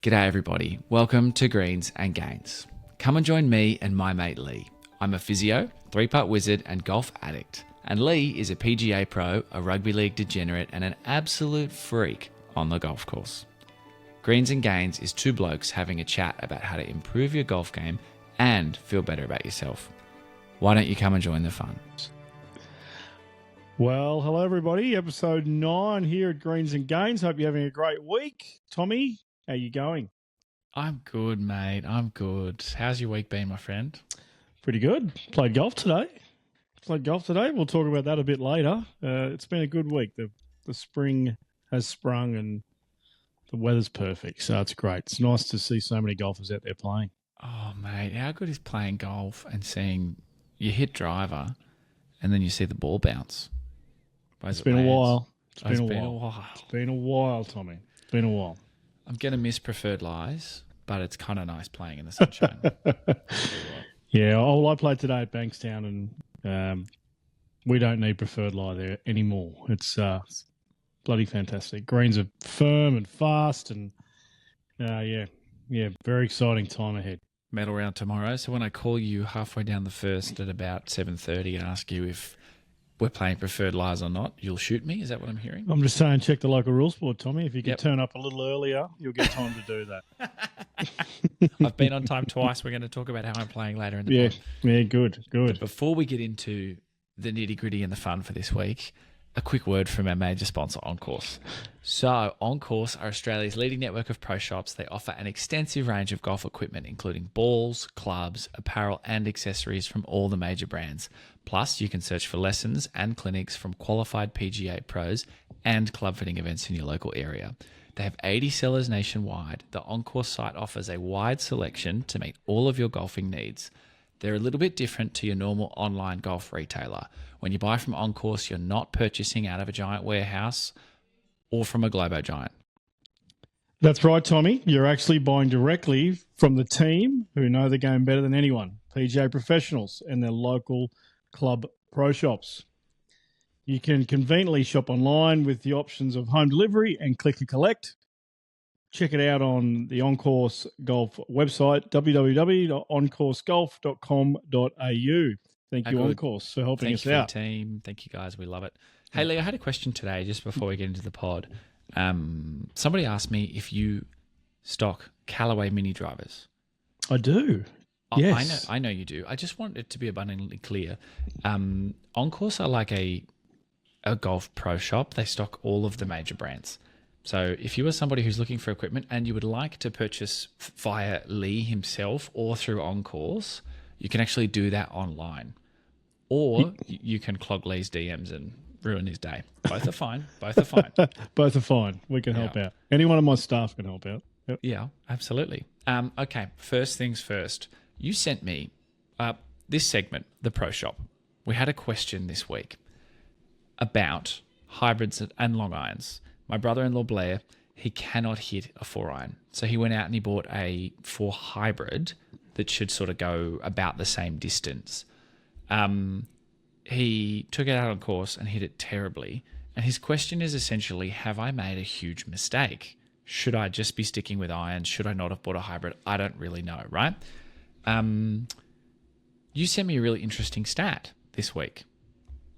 G'day everybody, welcome to Greens and Gains. Come and join me and my mate Lee. I'm a physio, 3-part wizard and golf addict. And Lee is a PGA pro, a rugby league degenerate and an absolute freak on the golf course. Greens and Gains is two blokes having a chat about how to improve your golf game and feel better about yourself. Why don't you come and join the fun? Well, hello everybody. Episode 9 here at Greens and Gains. Hope you're having a great week. Tommy, how you going? I'm good, mate. I'm good. How's your week been, my friend? Pretty good. Played golf today. We'll talk about that a bit later. It's been a good week. The spring has sprung and the weather's perfect, so it's great. It's nice to see so many golfers out there playing. Oh, mate, how good is playing golf and seeing you hit driver and then you see the ball bounce? It's been a while. It's been a while, Tommy. It's been a while. I'm going to miss Preferred Lies, but it's kind of nice playing in the sunshine. Yeah, I played today at Bankstown and we don't need Preferred Lie there anymore. It's bloody fantastic. Greens are firm and fast and very exciting time ahead. Medal round tomorrow. So when I call you halfway down the first at about 7:30 and ask you if we're playing Preferred Lies or not, you'll shoot me? Is that what I'm hearing? I'm just saying check the local rules board, Tommy. If you can turn up a little earlier, you'll get time to do that. I've been on time twice. We're going to talk about how I'm playing later in the pod. Yeah, good. But before we get into the nitty-gritty and the fun for this week, a quick word from our major sponsor, OnCourse. So, OnCourse are Australia's leading network of pro shops. They offer an extensive range of golf equipment, including balls, clubs, apparel, and accessories from all the major brands. Plus, you can search for lessons and clinics from qualified PGA pros and club fitting events in your local area. They have 80 sellers nationwide. The OnCourse site offers a wide selection to meet all of your golfing needs. They're a little bit different to your normal online golf retailer. When you buy from OnCourse, you're not purchasing out of a giant warehouse or from a Globo giant. That's right, Tommy. You're actually buying directly from the team who know the game better than anyone, PGA professionals and their local club pro shops. You can conveniently shop online with the options of home delivery and click and collect. Check it out on the OnCourse Golf website, www.oncourseGolf.com.au. Thank you, OnCourse, for helping us out. Thank you, team. Thank you, guys. We love it. Hey, Lee, I had a question today just before we get into the pod. Somebody asked me if you stock Callaway mini drivers. I do. Yes. I know you do. I just want it to be abundantly clear. OnCourse are like a golf pro shop. They stock all of the major brands. So if you are somebody who's looking for equipment and you would like to purchase via Lee himself or through OnCourse, you can actually do that online. Or you can clog Lee's DMs and ruin his day. Both are fine. Both are fine. We can help out. Any one of my staff can help out. Yep. Yeah, absolutely. Okay, first things first. You sent me this segment, the Pro Shop. We had a question this week about hybrids and long irons. My brother-in-law, Blair, he cannot hit a 4-iron. So he went out and he bought a 4 hybrid that should sort of go about the same distance. He took it out on course and hit it terribly. And his question is essentially, have I made a huge mistake? Should I just be sticking with irons? Should I not have bought a hybrid? I don't really know, right? You sent me a really interesting stat this week.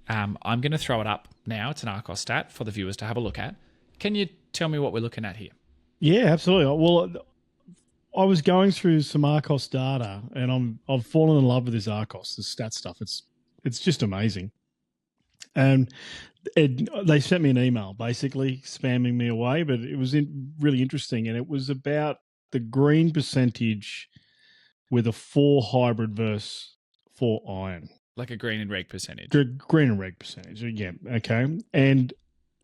I'm going to throw it up now. It's an Arcos stat for the viewers to have a look at. Can you tell me what we're looking at here? Yeah, absolutely. Well, I was going through some Arcos data, and I've fallen in love with this Arcos, the stat stuff. It's just amazing. And they sent me an email, basically spamming me away, but it was really interesting, and it was about the green percentage with a 4 hybrid versus 4 iron. Like a green and reg percentage. Green and reg percentage, yeah, okay. And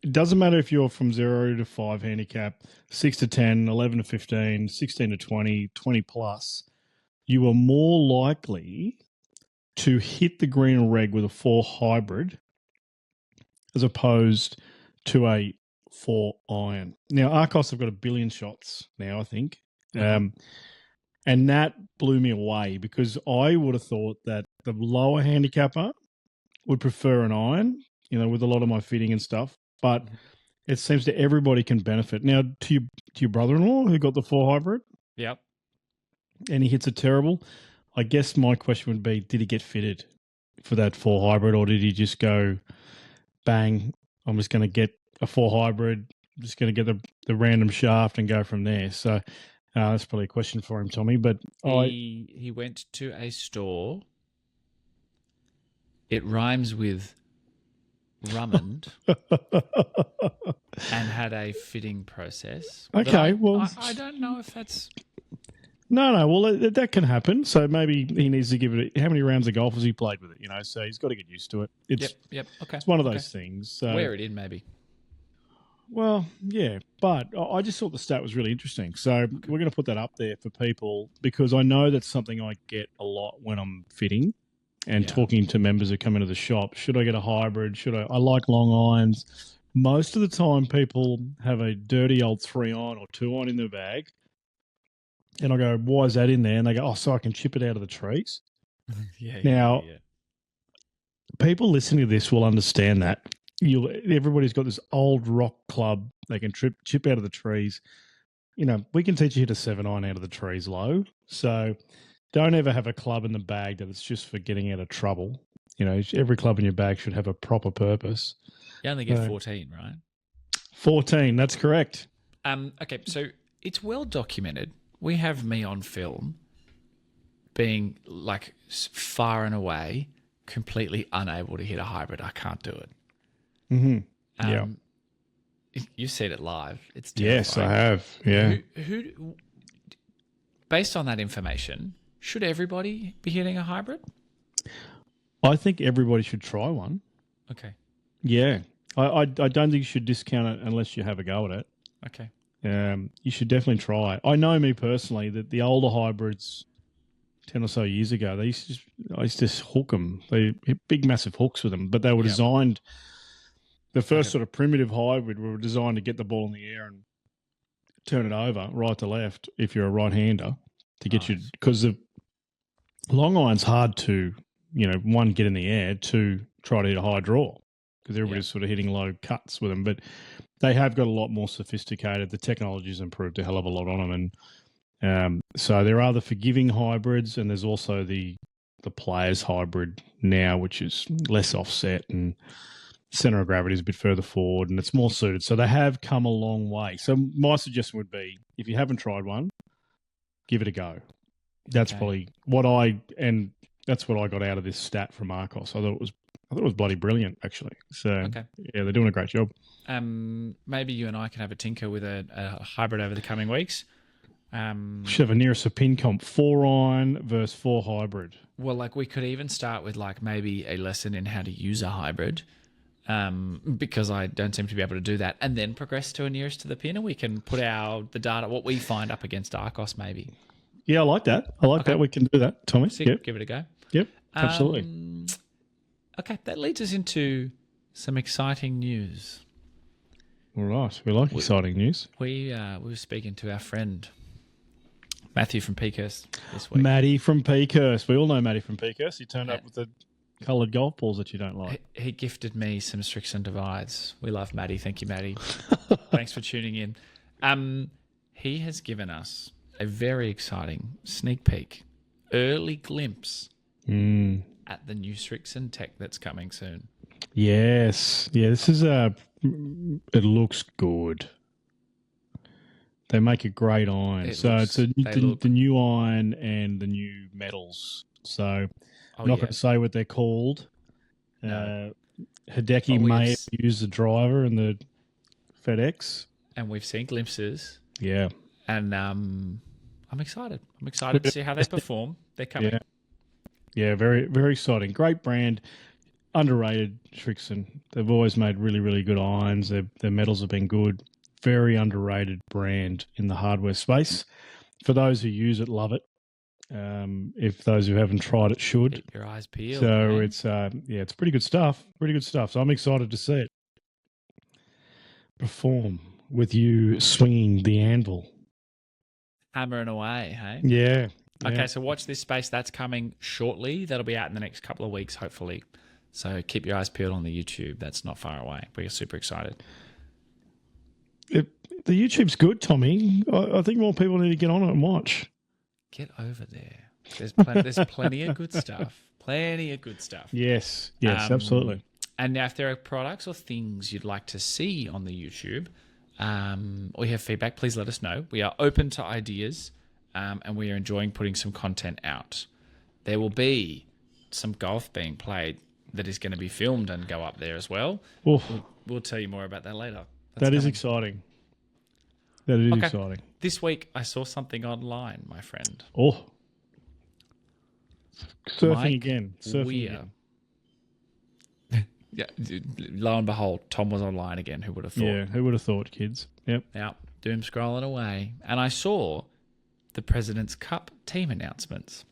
it doesn't matter if you're from 0 to 5 handicap, 6 to 10, 11 to 15, 16 to 20, 20 plus, you are more likely to hit the green and reg with a 4 hybrid as opposed to a 4 iron. Now, Arcos have got 1 billion shots now, I think. And that blew me away because I would have thought that the lower handicapper would prefer an iron, with a lot of my fitting and stuff. But It seems that everybody can benefit. Now, to your brother-in-law who got the 4 hybrid Yep. and he hits a terrible, I guess my question would be, did he get fitted for that 4 hybrid, or did he just go, bang, I'm just going to get a 4 hybrid, I'm just going to get the random shaft and go from there? So that's probably a question for him, Tommy. But He went to a store. It rhymes with Drummond and had a fitting process. But Okay, I don't know if that's... No. Well, that can happen. So maybe he needs to give it. How many rounds of golf has he played with it? So he's got to get used to it. Yep. Okay. It's one of those things. So, wear it in, maybe. Well, yeah, but I just thought the stat was really interesting. So we're going to put that up there for people because I know that's something I get a lot when I'm fitting and talking to members who come into the shop. Should I get a hybrid? I like long irons. Most of the time, people have a dirty old 3-iron or 2-iron in their bag. And I go, why is that in there? And they go, oh, so I can chip it out of the trees. Now, people listening to this will understand that. Everybody's got this old rock club they can chip out of the trees. We can teach you to hit a 7-iron out of the trees low. So don't ever have a club in the bag that it's just for getting out of trouble. Every club in your bag should have a proper purpose. You only get 14, right? 14, that's correct. Okay, so it's well documented. We have me on film being like far and away completely unable to hit a hybrid. I can't do it. Mm-hmm. You've seen it live. It's terrifying. Yes, I have. Yeah. Who, based on that information, should everybody be hitting a hybrid? I think everybody should try one. Okay. Yeah. I don't think you should discount it unless you have a go at it. Okay. You should definitely try it. I know me personally that the older hybrids 10 or so years ago, I used to just hook them. They hit big, massive hooks with them, but they were designed, the first sort of primitive hybrid were designed to get the ball in the air and turn it over right to left if you're a right-hander to get you, because the long iron's hard to, one, get in the air, two, try to hit a high draw because everybody's sort of hitting low cuts with them. But they have got a lot more sophisticated. The technology's improved a hell of a lot on them. And so there are the forgiving hybrids, and there's also the players hybrid now, which is less offset and center of gravity is a bit further forward and it's more suited. So they have come a long way. So my suggestion would be, if you haven't tried one, give it a go. That's probably that's what I got out of this stat from Arcos. I thought it was bloody brilliant, actually. So yeah, they're doing a great job. Maybe you and I can have a tinker with a hybrid over the coming weeks. Should have a nearest a pin comp, 4-iron versus 4 hybrid. Well, we could even start with maybe a lesson in how to use a hybrid, because I don't seem to be able to do that, and then progress to a nearest to the pin, and we can put the data, what we find up against Arcos, maybe. Yeah, I like that. that. We can do that, Tommy. Yep. Give it a go. Yep, absolutely. Okay, that leads us into some exciting news. All right, we like exciting news. We were speaking to our friend Matthew from Peakhurst this week. Matty from Peakhurst. We all know Matty from Peakhurst. He turned up with the coloured golf balls that you don't like. He gifted me some Strixon divides. We love Matty. Thank you, Matty. Thanks for tuning in. He has given us a very exciting sneak peek, early glimpse at the new Strixon tech that's coming soon. Yes. Yeah, this is it looks good. They make a great iron. It's the new iron and the new metals. So I'm not going to say what they're called. No. Hideki may have used the driver and the FedEx. And we've seen glimpses. Yeah. And I'm excited. I'm excited to see how they perform. They're coming. Yeah, very, very exciting. Great brand. Underrated, Strixon. They've always made really, really good irons. Their metals have been good. Very underrated brand in the hardware space. For those who use it, love it. If those who haven't tried it should. Keep your eyes peeled. So man. It's pretty good stuff. Pretty good stuff. So I'm excited to see it perform with you swinging the anvil. Hammering away, hey? Yeah. Okay, so watch this space. That's coming shortly. That'll be out in the next couple of weeks, hopefully. So keep your eyes peeled on the YouTube. That's not far away. We're super excited. The YouTube's good, Tommy. I think more people need to get on it and watch. Get over there. There's plenty of good stuff. Plenty of good stuff. Yes, absolutely. And now if there are products or things you'd like to see on the YouTube, or you have feedback, please let us know. We are open to ideas, and we are enjoying putting some content out. There will be some golf being played that is going to be filmed and go up there as well. We'll tell you more about that later. That is exciting. That is exciting. This week I saw something online, my friend. Oh. Surfing Mike again. Weir. Yeah, lo and behold, Tom was online again. Who would have thought? Yeah, who would have thought, kids? Yep. Now, doom scrolling away, and I saw the President's Cup team announcements.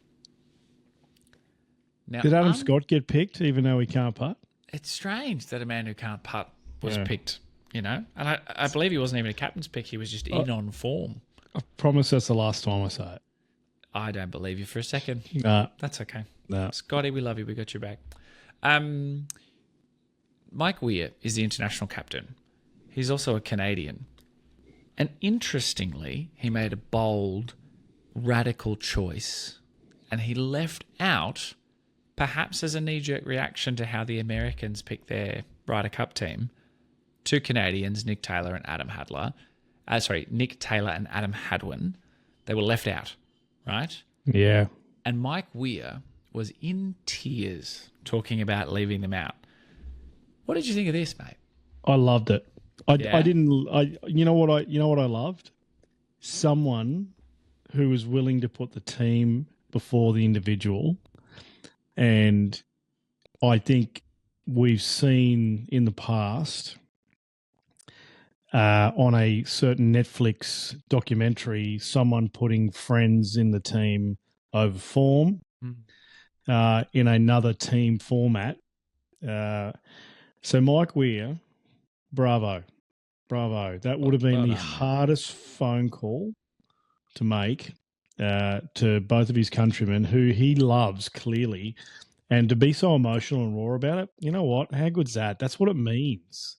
Now, did Adam Scott get picked, even though he can't putt? It's strange that a man who can't putt was picked, and I believe he wasn't even a captain's pick. He was just in on form. I promise that's the last time I say it. I don't believe you for a second. Nah. That's okay. Nah. Scotty, we love you. We got your back. Mike Weir is the international captain. He's also a Canadian. And interestingly, he made a bold, radical choice. And he left out, perhaps as a knee-jerk reaction to how the Americans picked their Ryder Cup team, two Canadians, Nick Taylor and Adam Hadwin. They were left out, right? Yeah. And Mike Weir was in tears talking about leaving them out. What did you think of this, mate? I loved it. You know what I loved? Someone who was willing to put the team before the individual. And I think we've seen in the past on a certain Netflix documentary, someone putting friends in the team over form in another team format. So Mike Weir, bravo. That would have been the hardest phone call to make to both of his countrymen who he loves clearly. And to be so emotional and raw about it, you know what? How good's that? That's what it means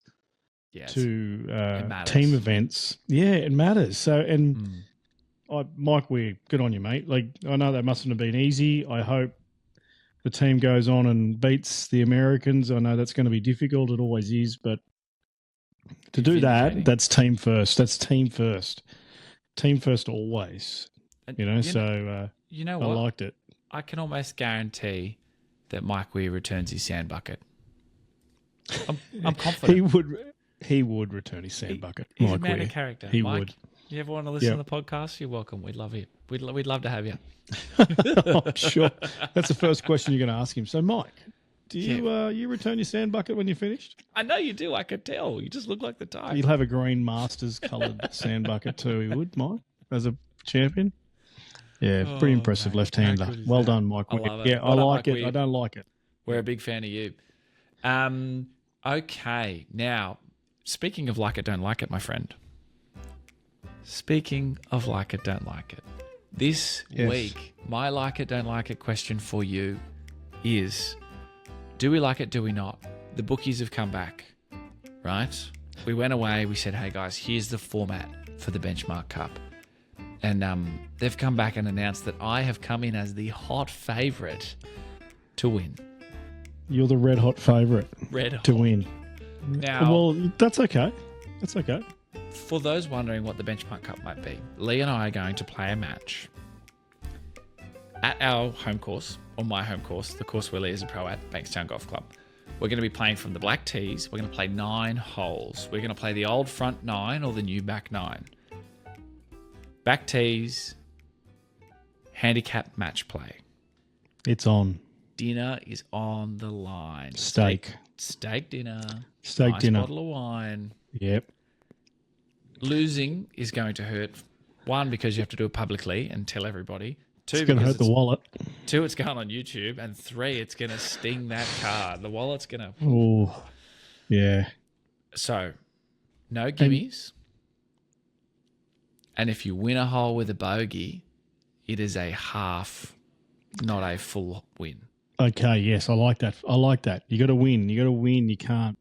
to team events. Yeah, it matters. So, and Mike Weir, good on you, mate. Like, I know that mustn't have been easy. I hope the team goes on and beats the Americans. I know that's going to be difficult. It always is. But to do that, that's team first. That's team first. Team first always. You know what? I liked it. I can almost guarantee that Mike Weir returns his sand bucket. I'm confident. He would return his sand bucket. He's a man of character. He Mike, would. You ever want to listen to the podcast? You're welcome. We'd love you. We'd love to have you. I'm sure. That's the first question you're going to ask him. So, Mike, do you return your sand bucket when you're finished? I know you do. I could tell. You just look like the type. He'll have a green Masters coloured sand bucket too. He would, Mike, as a champion. Yeah, pretty impressive left-hander. Well done, Mike. I love it. Yeah, I like it. I don't like it. We're a big fan of you. Okay, now, speaking of like it, don't like it, my friend. Speaking of like it, don't like it. This week, my like it, don't like it question for you is, do we like it, do we not? The bookies have come back, right? We went away, we said, hey guys, here's the format for the Benchmark Cup. And they've come back and announced that I have come in as the hot favourite to win. You're the red hot favourite to win. Now, well, that's okay. That's okay. For those wondering what the Benchmark Cup might be, Lee and I are going to play a match at our home course, or my home course, the course where Lee is a pro at, Bankstown Golf Club. We're going to be playing from the black tees. We're going to play 9 holes. We're going to play the old front 9 or the new back 9. Back tees, handicap match play. It's on. Dinner is on the line. Steak dinner. Steak dinner. Bottle of wine. Yep. Losing is going to hurt. 1, because you have to do it publicly and tell everybody. 2, it's going to hurt the wallet. 2, it's going on YouTube. And 3, it's going to sting that card. The wallet's going to... Oh, yeah. So, no gimmies. And if you win a hole with a bogey, it is a half, not a full win. Okay, yes, I like that. You got to win. You can't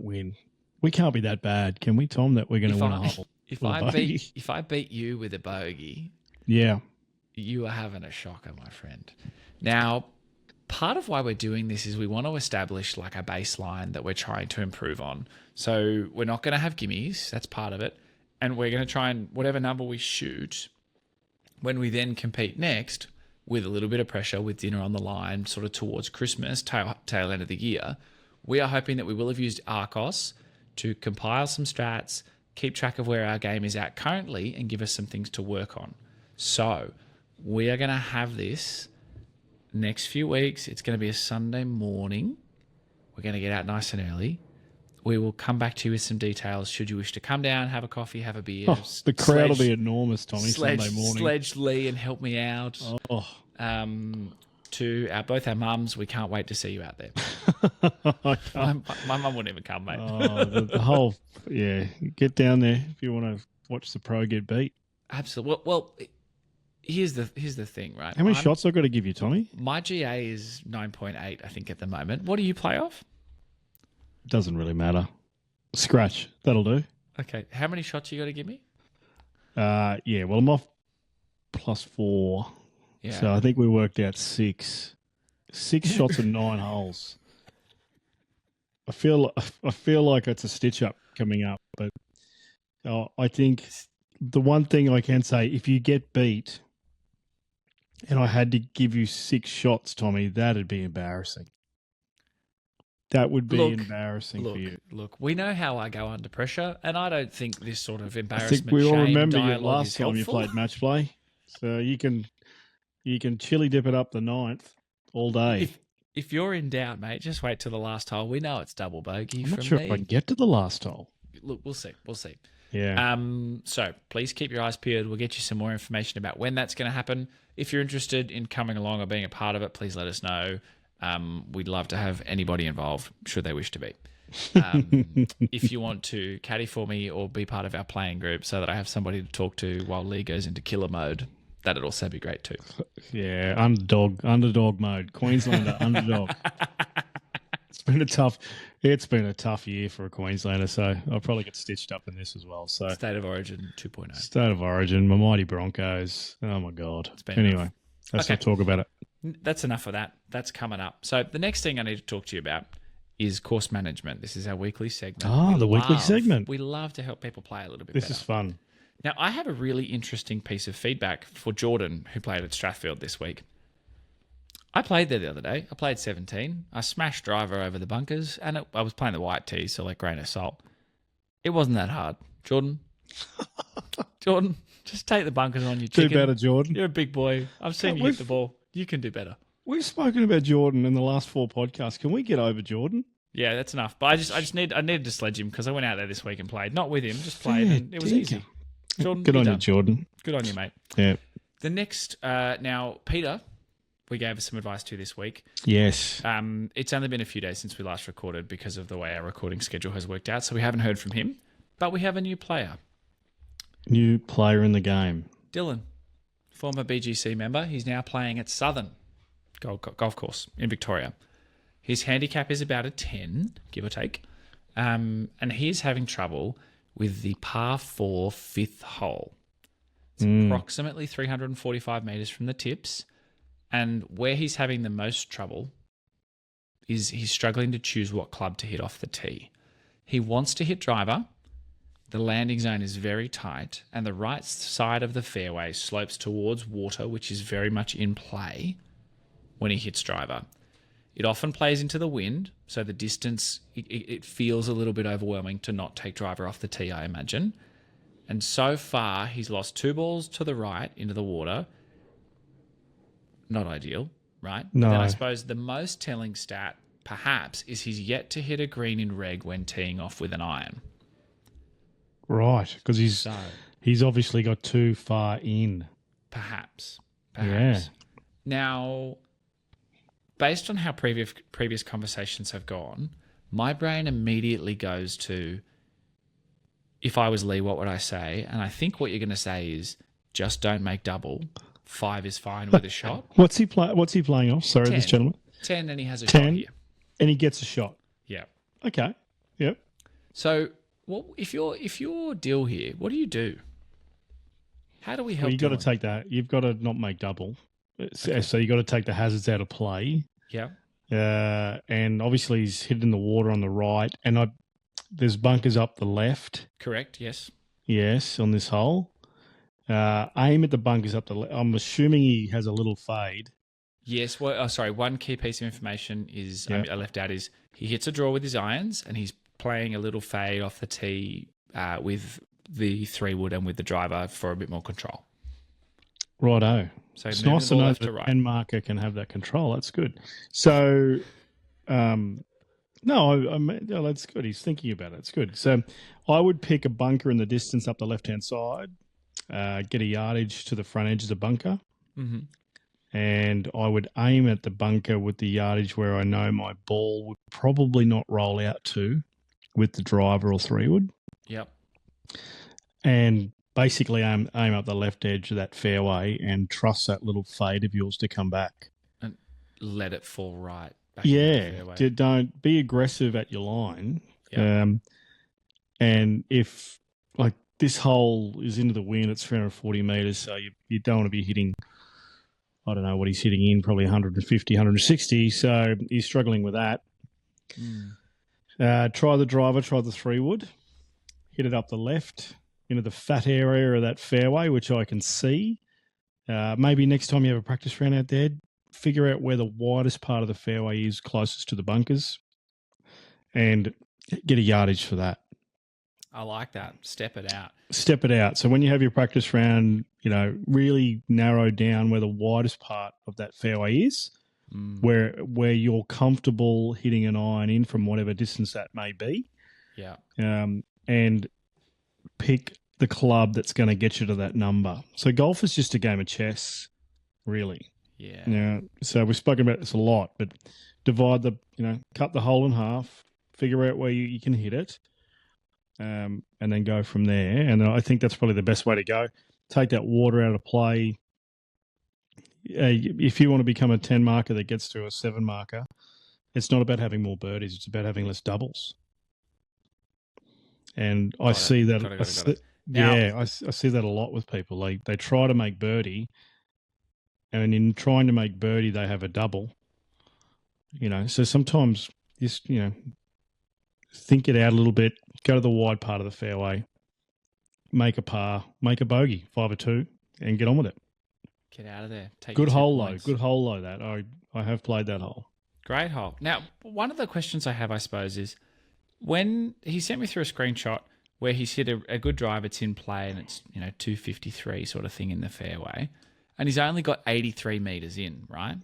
win. We can't be that bad, can we, Tom? That we're going to win a hole. If with a I bogey? beat you with a bogey, Yeah. you are having a shocker, my friend. Now, part of why we're doing this is we want to establish like a baseline that we're trying to improve on. So we're not going to have gimmies. That's part of it. And we're going to try and whatever number we shoot, when we then compete next with a little bit of pressure, with dinner on the line, sort of towards Christmas, tail end of the year, we are hoping that we will have used Arcos to compile some strats, keep track of where our game is at currently, and give us some things to work on. So we are going to have this next few weeks. It's going to be a Sunday morning. We're going to get out nice and early. We will come back to you with some details should you wish to come down, have a coffee, have a beer. Oh, the crowd will be enormous, Tommy, Sunday morning. Sledge Lee and help me out. Oh. To both our mums, we can't wait to see you out there. My mum wouldn't even come, mate. The whole, get down there if you want to watch the pro get beat. Absolutely. Well, here's the thing, right? How many shots I've got to give you, Tommy? My GA is 9.8, I think, at the moment. What do you play off? Doesn't really matter. Scratch. That'll do. Okay. How many shots you got to give me? Well, I'm off +4. Yeah. So I think we worked out 6. 6 shots and 9 holes. I feel like it's a stitch up coming up, but I think the one thing I can say, if you get beat and I had to give you 6 shots, Tommy, that'd be embarrassing. That would be embarrassing for you. Look, we know how I go under pressure, and I don't think this sort of I embarrassment, think we all shame remember you dialogue last is time you helpful. played match play. So you can chili dip it up the 9th all day. If you're in doubt, mate, just wait till the last hole. We know it's double bogey. I'm not sure if I can get to the last hole. Look, we'll see. Yeah. So please keep your eyes peeled. We'll get you some more information about when that's going to happen. If you're interested in coming along or being a part of it, please let us know. We'd love to have anybody involved, should they wish to be. If you want to caddy for me or be part of our playing group so that I have somebody to talk to while Lee goes into killer mode, that'd also be great too. Yeah, underdog mode. Queenslander underdog. It's been a tough year for a Queenslander, so I'll probably get stitched up in this as well. So State of Origin 2.0. State of Origin, my mighty Broncos. Oh my God. Anyway, let's not talk about it. That's enough of that. That's coming up. So the next thing I need to talk to you about is course management. This is our weekly segment. Weekly segment. We love to help people play a little bit This better. is fun. Now, I have a really interesting piece of feedback for Jordan, who played at Strathfield this week. I played there the other day. I played 17. I smashed driver over the bunkers, and I was playing the white tee, so like grain of salt. It wasn't that hard. Jordan, just take the bunkers on, you chicken. Do better, Jordan. You're a big boy. I've seen you hit the ball. You can do better. We've spoken about Jordan in the last 4 podcasts. Can we get over Jordan? Yeah, that's enough. But I needed to sledge him because I went out there this week and played. Not with him, just played, and it was easy. Jordan, good on you, Jordan. Good on you, mate. Yeah. The next, now, Peter, we gave us some advice to this week. Yes. It's only been a few days since we last recorded because of the way our recording schedule has worked out, so we haven't heard from him. But we have a new player. New player in the game. Dylan, former BGC member. He's now playing at Southern Golf Course in Victoria. His handicap is about a 10, give or take. And he's having trouble with the par 4 fifth hole. It's approximately 345 metres from the tips. And where he's having the most trouble is he's struggling to choose what club to hit off the tee. He wants to hit driver. The landing zone is very tight, and the right side of the fairway slopes towards water, which is very much in play when he hits driver. It often plays into the wind, so the distance, it feels a little bit overwhelming to not take driver off the tee, I imagine. And so far, he's lost 2 balls to the right into the water. Not ideal, right? No. Then I suppose the most telling stat, perhaps, is he's yet to hit a green in reg when teeing off with an iron. Right, because he's obviously got too far in. Perhaps. Yeah. Now, based on how previous conversations have gone, my brain immediately goes to, if I was Lee, what would I say? And I think what you're going to say is, just don't make double. 5 is fine with a shot. What's he playing off? Sorry, 10. this gentleman. 10, and he has a 10, shot here. and he gets a shot. Yeah. Okay. Yep. So, what if your deal here? What do you do? How do we help? Well, you got to Dylan? take that. You've got to not make double. Okay. So you got to take the hazards out of play. Yeah. And obviously he's hitting the water on the right, and there's bunkers up the left. Correct. Yes. Yes, on this hole. Aim at the bunkers up the left. I'm assuming he has a little fade. Yes. Well, sorry. One key piece of information is Yeah. I left out is he hits a draw with his irons and he's playing a little fade off the tee with the 3-wood and with the driver for a bit more control. Righto. So It's moving nice the to ball know left that to right. 10 marker can have that control. That's good. So, no, that's good. He's thinking about it. It's good. So I would pick a bunker in the distance up the left-hand side, get a yardage to the front edge of the bunker, Mm-hmm. and I would aim at the bunker with the yardage where I know my ball would probably not roll out to with the driver or 3-wood. Yep. And basically aim up the left edge of that fairway and trust that little fade of yours to come back. And let it fall right. Back into the fairway. Don't be aggressive at your line. Yep. And if like this hole is into the wind, it's 340 metres, so you don't want to be hitting, I don't know what he's hitting in, probably 150, 160, so he's struggling with that. Try the driver, try the 3-wood, hit it up the left into the fat area of that fairway, which I can see. Maybe next time you have a practice round out there, figure out where the widest part of the fairway is closest to the bunkers and get a yardage for that. I like that. Step it out. Step it out. So when you have your practice round, really narrow down where the widest part of that fairway is, where you're comfortable hitting an iron in from whatever distance that may be. Yeah. And pick the club that's going to get you to that number. So golf is just a game of chess, really. Yeah. So we've spoken about this a lot, but divide cut the hole in half, figure out where you can hit it, and then go from there. And I think that's probably the best way to go. Take that water out of play. If you want to become a 10 marker that gets to a 7 marker, it's not about having more birdies. It's about having less doubles. And I see that. Got it. Now, I see that a lot with people. They try to make birdie, and in trying to make birdie, they have a double. So sometimes just think it out a little bit. Go to the wide part of the fairway, make a par, make a bogey, 5 or 2, and get on with it. Get out of there. Take Good your 2 hole points. though. Good hole though. That I have played that hole. Great hole. Now, one of the questions I have, I suppose, is when he sent me through a screenshot where he's hit a good drive, it's in play, and it's 253 sort of thing in the fairway, and he's only got 83 meters in, right?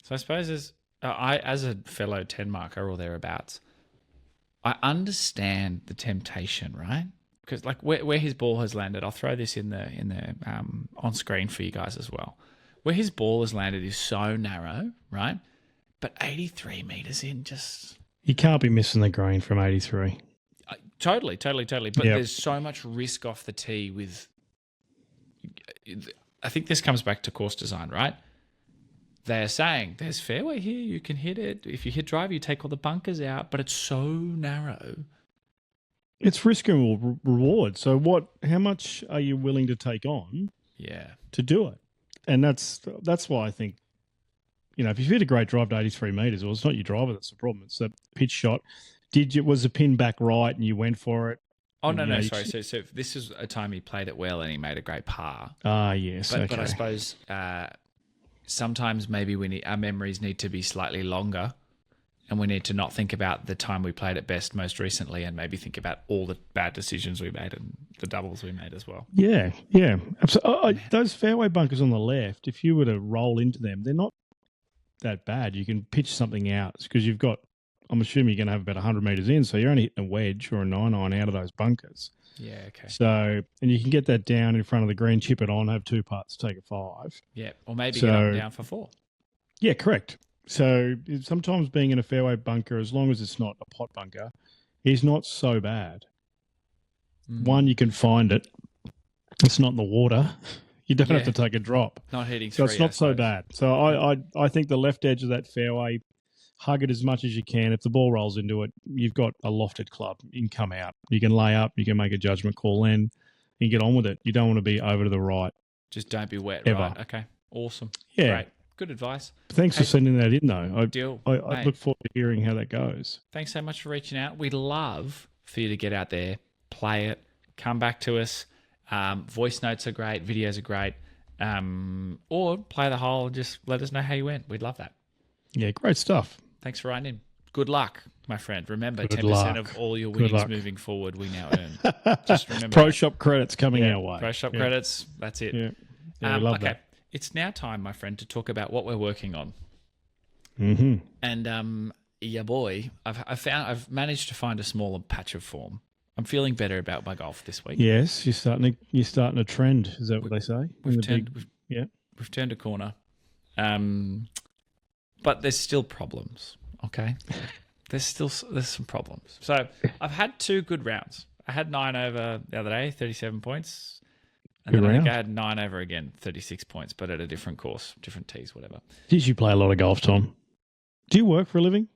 So I suppose as a fellow 10 marker or thereabouts, I understand the temptation, right? Because like where his ball has landed, I'll throw this in the on screen for you guys as well. Where his ball has landed is so narrow, right? But 83 meters in, just You can't be missing the green from 83. totally. But Yep. there's so much risk off the tee with. I think this comes back to course design, right? They're saying there's fairway here, you can hit it. If you hit drive, you take all the bunkers out, but it's so narrow. It's risk and reward. So how much are you willing to take on Yeah. to do it? And that's why I think, if you hit a great drive to 83 metres, well, it's not your driver that's the problem. It's the pitch shot. Was the pin back right and you went for it? Oh, no, sorry. So this is a time he played it well and he made a great par. Ah, yes. But, okay. but I suppose sometimes maybe our memories need to be slightly longer, and we need to not think about the time we played it best most recently, and maybe think about all the bad decisions we made and the doubles we made as well. Yeah. Absolutely. Those fairway bunkers on the left, if you were to roll into them, they're not that bad. You can pitch something out because I'm assuming you're going to have about 100 metres in, so you're only hitting a wedge or a 9-iron out of those bunkers. Yeah, okay. So, and you can get that down in front of the green, chip it on, have 2 putts, take a 5. Yeah, or maybe get up and down for 4. Yeah, correct. So sometimes being in a fairway bunker, as long as it's not a pot bunker, is not so bad. One, you can find it. It's not in the water. You don't have to take a drop. Not hitting So 3, it's not so bad. So I think the left edge of that fairway, hug it as much as you can. If the ball rolls into it, you've got a lofted club. You can come out. You can lay up. You can make a judgment call then. You get on with it. You don't want to be over to the right. Just don't be wet, Ever. right? Okay, awesome. Yeah. Great. Good advice. Thanks for sending that in, though. Deal. I look forward to hearing how that goes. Thanks so much for reaching out. We'd love for you to get out there, play it, come back to us. Voice notes are great. Videos are great. Or play the whole and just let us know how you went. We'd love that. Yeah, great stuff. Thanks for writing in. Good luck, my friend. Remember, Good 10% luck. of all your winnings moving forward we now earn. Just remember Pro that. shop credits coming our way. Pro shop credits. That's it. Yeah, we love that. It's now time, my friend, to talk about what we're working on. Mm-hmm. And yeah, boy, I've managed to find a smaller patch of form. I'm feeling better about my golf this week. Yes, you're starting a trend. Is that what they say? We've turned a corner. But there's still problems. Okay, there's some problems. So I've had 2 good rounds. I had 9 over the other day, 37 points. And Good then I think round. I had 9 over again, 36 points, but at a different course, different tees, whatever. Did you play a lot of golf, Tom? Do you work for a living?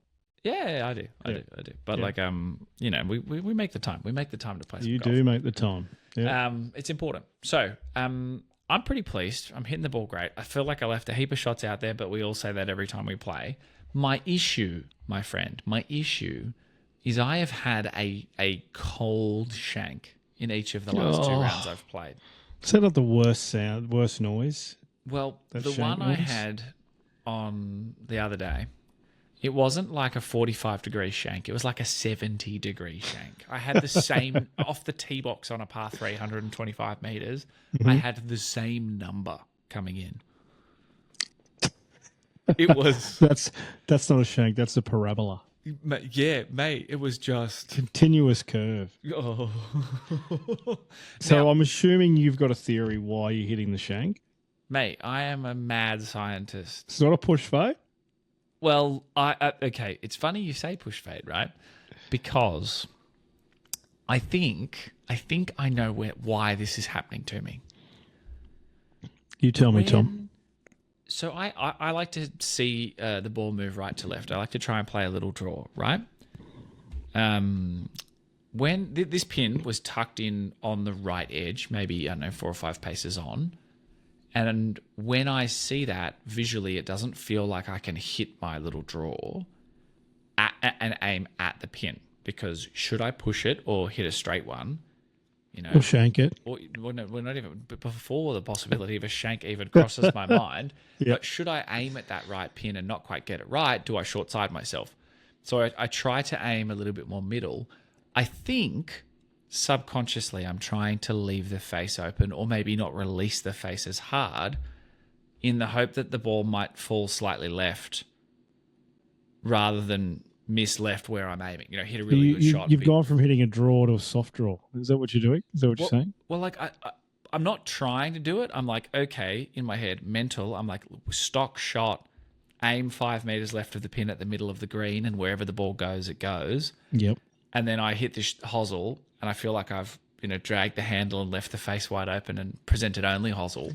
Yeah, I do. I do. But like, you know, we make the time. We make the time to play some golf. You do make the time. Yeah. It's important. So, I'm pretty pleased. I'm hitting the ball great. I feel like I left a heap of shots out there, but we all say that every time we play. My issue, my friend, is I have had a cold shank in each of the last 2 rounds I've played. Is that not the worst noise? Well, That the shank one I noise? had on the other day, it wasn't like a 45-degree shank. It was like a 70-degree shank. I had the same, off the tee box on a par 3, 125 meters, I had the same number coming in. It was... That's not a shank. That's a parabola. Yeah, mate, it was just... Continuous curve. Oh. So Now, I'm assuming you've got a theory why you're hitting the shank. mate, I am a mad scientist. It's not a push fade. Well, okay, it's funny you say push fade, right? Because I think I know why this is happening to me. You tell me, Tom. So I like to see the ball move right to left. I like to try and play a little draw, right? When this pin was tucked in on the right edge, maybe, I don't know, 4 or 5 paces on, and when I see that visually, it doesn't feel like I can hit my little draw and aim at the pin, because should I push it or hit a straight one, you know, Or shank it. or we're not even before the possibility of a shank even crosses my mind. Yeah. But should I aim at that right pin and not quite get it right? Do I short side myself? So I try to aim a little bit more middle. I think subconsciously I'm trying to leave the face open, or maybe not release the face as hard, in the hope that the ball might fall slightly left rather than miss left where I'm aiming. You know, hit a really good shot. You've gone from hitting a draw to a soft draw. Is that what you're doing? Is that what you're saying? Well, like I'm not trying to do it. I'm like, okay, in my head, mental. I'm like, stock shot, aim 5 meters left of the pin at the middle of the green, and wherever the ball goes, it goes. Yep. And then I hit this hosel, and I feel like I've, you know, dragged the handle and left the face wide open and presented only hosel.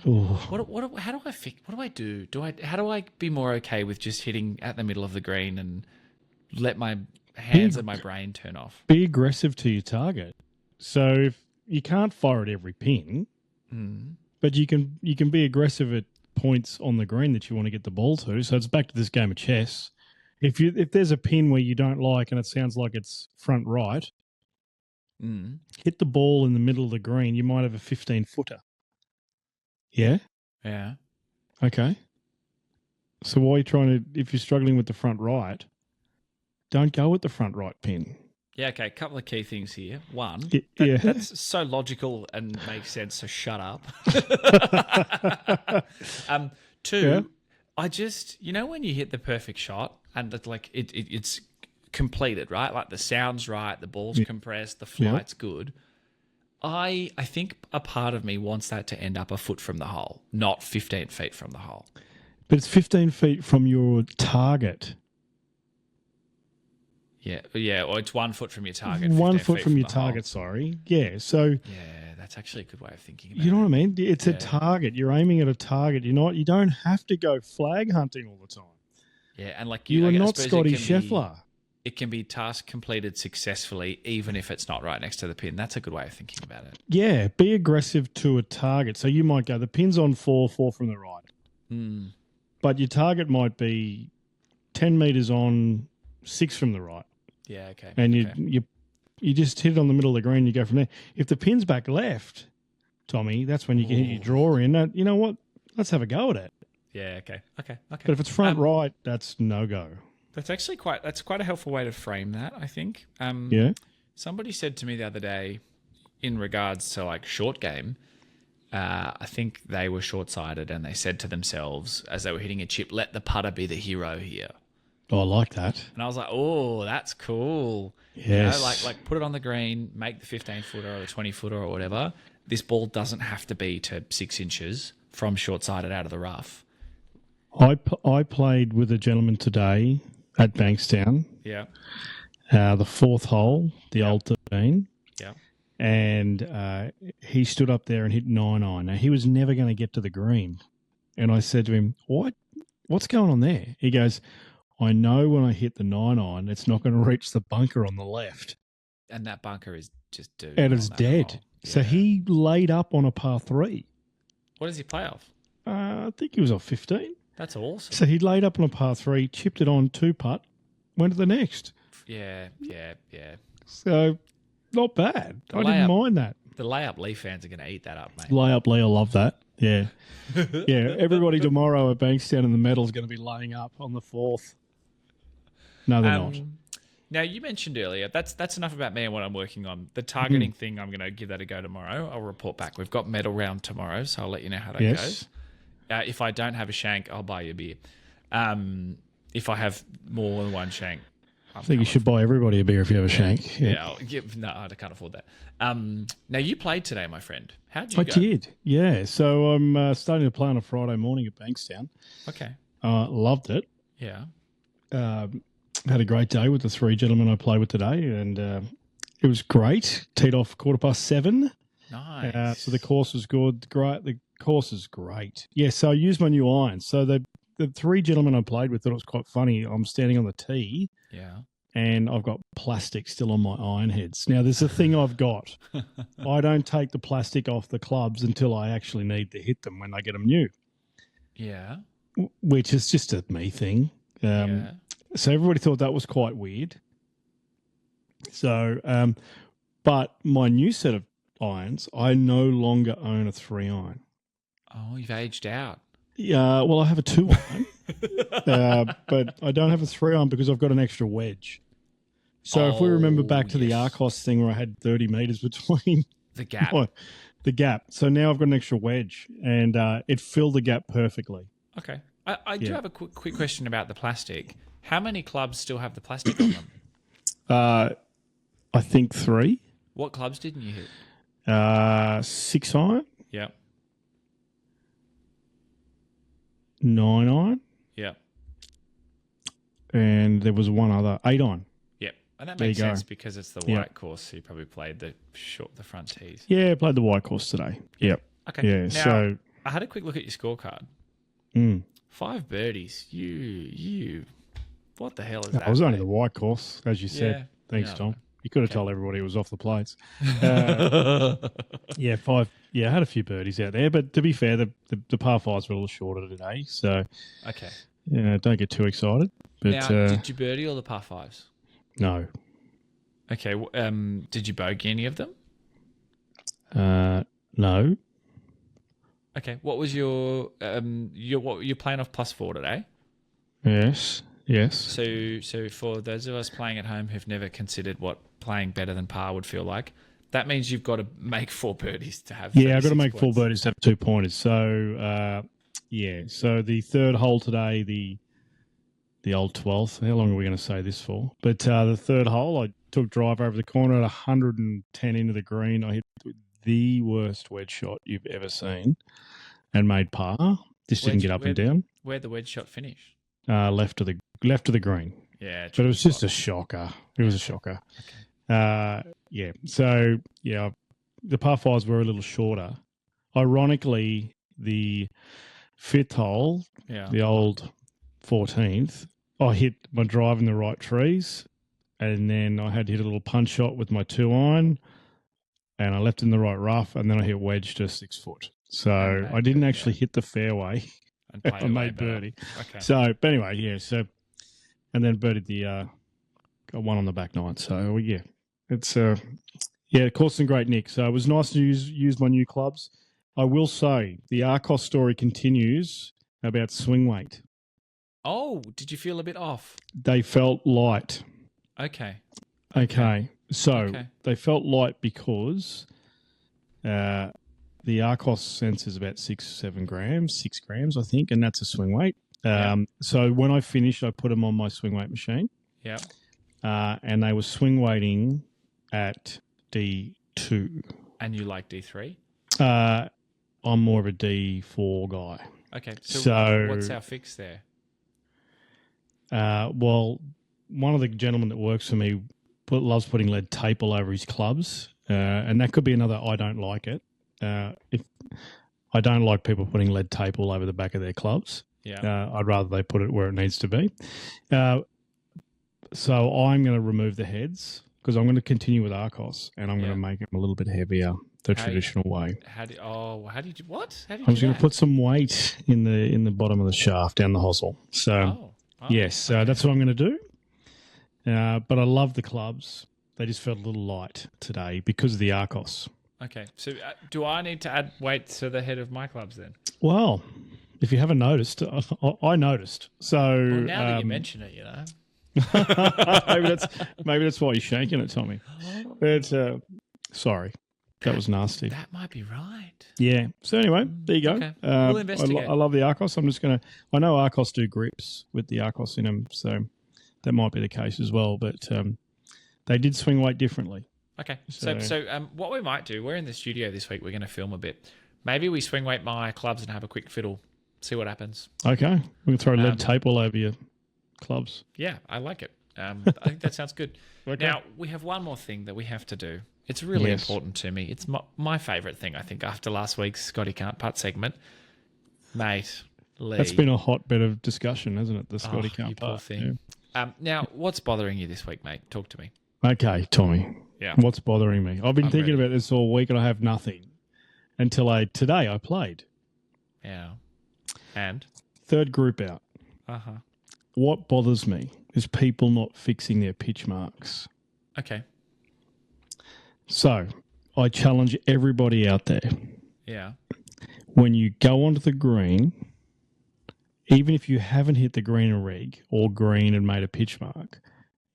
Ooh. How do I fix? What do I do? How do I be more okay with just hitting at the middle of the green and let my hands and my brain turn off? Be aggressive to your target. So if you can't fire at every pin, but you can be aggressive at points on the green that you want to get the ball to. So it's back to this game of chess. If there's a pin where you don't like and it sounds like it's front right, hit the ball in the middle of the green. You might have a 15-footer. Yeah? Yeah. Okay. So why are you trying to, if you're struggling with the front right, don't go with the front right pin. Yeah, okay. A couple of key things here. One, Yeah. that's so logical and makes sense, so shut up. Two, Yeah. I just, you know, when you hit the perfect shot and it's completed, right? Like the sound's right, the ball's compressed, the flight's good. I think a part of me wants that to end up a foot from the hole, not 15 feet from the hole. But it's 15 feet from your target. Yeah, or it's 1 foot from your target. 1 15 foot feet from your the hole. target, sorry. Yeah, so... Yeah, that's actually a good way of thinking about it. You know what I mean? It's a target. You're aiming at a target. You don't have to go flag hunting all the time. Yeah, and like You are I not suppose Scotty it can be, Scheffler. it can be task completed successfully, even if it's not right next to the pin. That's a good way of thinking about it. Yeah, be aggressive to a target. So you might go, the pin's on 4 from the right. Mm. But your target might be 10 metres on 6 from the right. Yeah, okay. And okay. you just hit it on the middle of the green, you go from there. If the pin's back left, Tommy, that's when you can hit your draw in. You know what? Let's have a go at it. Yeah, okay. But if it's front right, that's no go. That's quite a helpful way to frame that, I think. Yeah. Somebody said to me the other day, in regards to like short game, I think they were short-sighted and they said to themselves as they were hitting a chip, let the putter be the hero here. Oh, I like that. And I was like, oh, that's cool. Yes. You know, like put it on the green, make the 15-footer or the 20-footer or whatever. This ball doesn't have to be to 6 inches from short-sighted out of the rough. I played with a gentleman today at Bankstown. Yeah. The 4th hole, the old 13. Yeah. And he stood up there and hit 9-iron. Now, he was never going to get to the green. And I said to him, what's going on there? He goes, I know when I hit the 9-iron, it's not going to reach the bunker on the left. And that bunker is just doomed. And it's dead. Yeah. So he laid up on a par 3. What does he play off? I think he was off 15. That's awesome. So he laid up on a par 3, chipped it on 2-putt, went to the next. Yeah. So not bad. I didn't mind that. The layup Lee fans are going to eat that up, mate. Layup Lee, I love that. Yeah. Yeah, everybody tomorrow at Bankstown in the medal is going to be laying up on the 4th. No, they're not. Now, you mentioned earlier, that's enough about me and what I'm working on. The targeting thing, I'm going to give that a go tomorrow. I'll report back. We've got medal round tomorrow, so I'll let you know how that goes. If I don't have a shank, I'll buy you a beer. If I have more than one shank, I think you should buy everybody a beer if you have a shank. No, I can't afford that. Now, you played today, my friend. How'd you go? I did, yeah. So I'm starting to play on a Friday morning at Bankstown. Okay. Loved it. Yeah. Had a great day with the 3 gentlemen I played with today, and it was great. Teed off 7:15. Nice. So the course was good. The course is great. Yeah, so I used my new irons. So the 3 gentlemen I played with thought it was quite funny. I'm standing on the tee. Yeah. And I've got plastic still on my iron heads. Now, there's a thing I've got. I don't take the plastic off the clubs until I actually need to hit them when I get them new. Yeah. Which is just a me thing. So everybody thought that was quite weird. So, but my new set of irons, I no longer own a 3-iron. Oh, you've aged out. Yeah, well, I have a 2-iron, but I don't have a 3-iron because I've got an extra wedge. So if we remember back to the Arcos thing where I had 30 metres between the gap. The gap. So now I've got an extra wedge, and it filled the gap perfectly. Okay. I do have a quick question about the plastic. How many clubs still have the plastic on them? I think 3. What clubs didn't you hit? 6-iron. Yep. 9-iron. Yep. And there was one other, 8-iron. Yep. And that makes sense because it's the white course, so you probably played the front tees. Yeah, I played the white course today. Yep. Okay. Yeah, now, so I had a quick look at your scorecard. 5 birdies. You. What the hell is that? It was only the white course, as you said. Yeah. Thanks, Tom. You could have told everybody it was off the plates. 5. Yeah, I had a few birdies out there, but to be fair, the par 5s were a little shorter today, so okay. Don't get too excited. But, now, did you birdie all the par 5s? No. Okay. Did you bogey any of them? No. Okay. What was your you're playing off +4 today? Yes. So for those of us playing at home who've never considered what playing better than par would feel like, that means you've got to make 4 birdies to have. Yeah, I've got to make points. 4 birdies to have 2 pointers. So so the third hole today, the old 12th. How long are we going to say this for? But the third hole, I took driver over the corner at 110 into the green. I hit the worst wedge shot you've ever seen and made par. Just didn't get up and down. Where'd the wedge shot finish? Left of the green. Yeah, but it was just a shocker. It was a shocker. Okay. So the par 5s were a little shorter. Ironically, the 5th hole, the old 14th, I hit my drive in the right trees, and then I had to hit a little punch shot with my 2-iron, and I left in the right rough, and then I hit wedge to 6 foot. So I didn't actually hit the fairway. And played I it way made better. birdie. Okay. So, but anyway, yeah. So, and then birdied got one on the back nine. So yeah, it's course and great nick. So it was nice to use my new clubs. I will say the Arcos story continues about swing weight. Oh, did you feel a bit off? They felt light. Okay. So they felt light because the Arcos sense is about 6 grams, I think, and that's a swing weight. So when I finished, I put them on my swing weight machine. Yeah. And they were swing weighting at D2. And you like D3? I'm more of a D4 guy. Okay. So what's our fix there? Well, one of the gentlemen that works for me loves putting lead tape all over his clubs, and that could be another I don't like it. If I don't like people putting lead tape all over the back of their clubs. Yeah. I'd rather they put it where it needs to be. So I'm going to remove the heads because I'm going to continue with Arcos, and I'm going to make them a little bit heavier the traditional way. How do you do what? How do you I was going to put some weight in the bottom of the shaft down the hosel. So yes, that's what I'm going to do. But I love the clubs. They just felt a little light today because of the Arcos. Okay. So do I need to add weight to the head of my clubs then? Well, if you haven't noticed, I noticed. So now that you mention it, maybe that's why you're shaking it, Tommy. But sorry, that was nasty. That might be right. Yeah. So anyway, there you go. Okay. We'll investigate. I love the Arcos. I know Arcos do grips with the Arcos in them, so that might be the case as well. But they did swing weight differently. Okay. So what we might do, we're in the studio this week. We're going to film a bit. Maybe we swing weight my clubs and have a quick fiddle. See what happens. Okay. We can throw lead tape all over your clubs. Yeah, I like it. I think that sounds good. Okay. Now, we have one more thing that we have to do. It's really important to me. It's my favourite thing, I think, after last week's Scotty Can't Putt segment. Mate, Lee. That's been a hot bit of discussion, hasn't it? The Scotty Can't Putt. Poor thing. Yeah. Now, what's bothering you this week, mate? Talk to me. Okay, Tommy. Yeah. What's bothering me? I've been thinking about this all week and I have nothing until today I played. Yeah. And? Third group out. Uh-huh. What bothers me is people not fixing their pitch marks. Okay. So I challenge everybody out there. Yeah. When you go onto the green, even if you haven't hit the green and reg or green and made a pitch mark,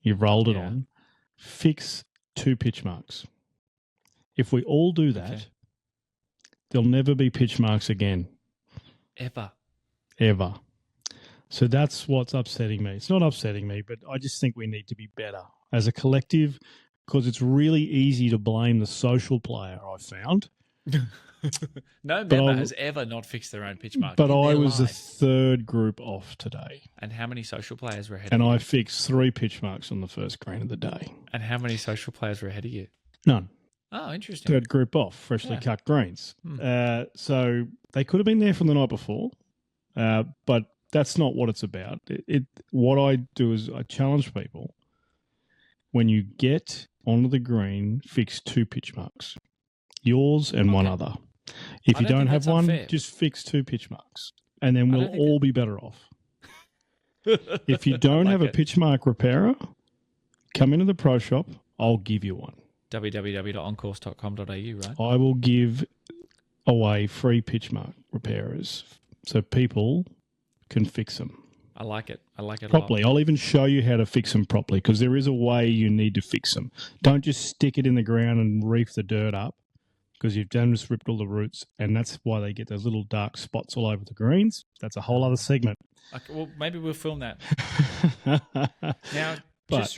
you've rolled it on, fix 2 pitch marks. If we all do that, there'll never be pitch marks again. Ever. So that's what's upsetting me. It's not upsetting me, but I just think we need to be better as a collective because it's really easy to blame the social player, I found. No member has ever not fixed their own pitch mark. But I was the third group off today. And how many social players were ahead of you? And I fixed 3 pitch marks on the first green of the day. And how many social players were ahead of you? None. Oh, interesting. Third group off, freshly cut greens. So they could have been there from the night before, but that's not what it's about. What I do is I challenge people. When you get onto the green, fix 2 pitch marks. Yours and one other. If you don't have one, just fix 2 pitch marks. And then we'll all be better off. If you don't have a pitch mark repairer, come into the pro shop. I'll give you one. www.oncourse.com.au, right? I will give away free pitch mark repairers so people can fix them. I like it. I like it properly. A lot. I'll even show you how to fix them properly because there is a way you need to fix them. Don't just stick it in the ground and reef the dirt up because you've just ripped all the roots, and that's why they get those little dark spots all over the greens. That's a whole other segment. Okay, well, maybe we'll film that. Now, but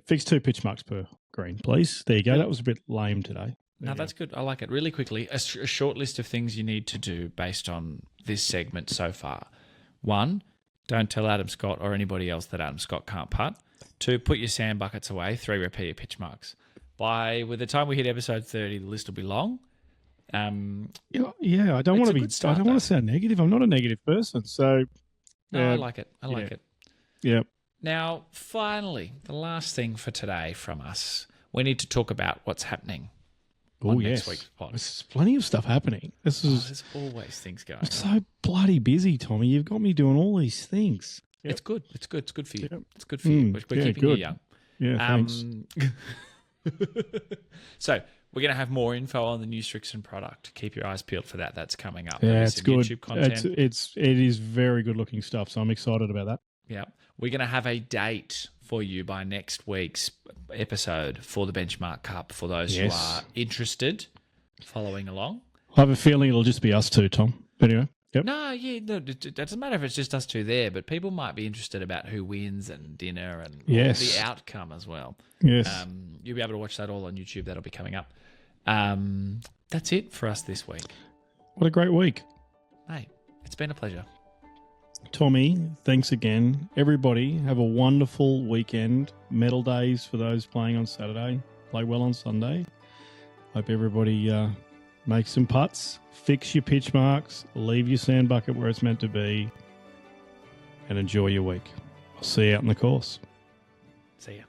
fix 2 pitch marks per green, please. There you go. That was a bit lame today. No, that's good. I like it. Really quickly, a short list of things you need to do based on this segment so far. 1, don't tell Adam Scott or anybody else that Adam Scott can't putt. 2, put your sand buckets away. 3, repair your pitch marks. With the time we hit episode 30, the list will be long. I don't want to be. I don't want to sound negative. I'm not a negative person. So no, I like it. I like it. Yep. Now, finally, the last thing for today from us, we need to talk about what's happening on next week's pod. There's plenty of stuff happening. There's always things going on. So bloody busy, Tommy. You've got me doing all these things. Yep. It's good. It's good. It's good for you. Yep. It's good for you. We're keeping you young. Yeah, thanks. So we're going to have more info on the new Strixon product. Keep your eyes peeled for that. That's coming up. Yeah, it's good. YouTube content. It is very good looking stuff. So I'm excited about that. Yeah. We're going to have a date for you by next week's episode for the Benchmark Cup for those who are interested, following along. I have a feeling it'll just be us two, Tom. Anyway. Yep. No, it doesn't matter if it's just us two there, but people might be interested about who wins and dinner and the outcome as well. Yes. You'll be able to watch that all on YouTube. That'll be coming up. That's it for us this week. What a great week. Hey, it's been a pleasure. Tommy, thanks again. Everybody, have a wonderful weekend. Medal days for those playing on Saturday. Play well on Sunday. Hope everybody makes some putts. Fix your pitch marks. Leave your sand bucket where it's meant to be. And enjoy your week. I'll see you out in the course. See ya.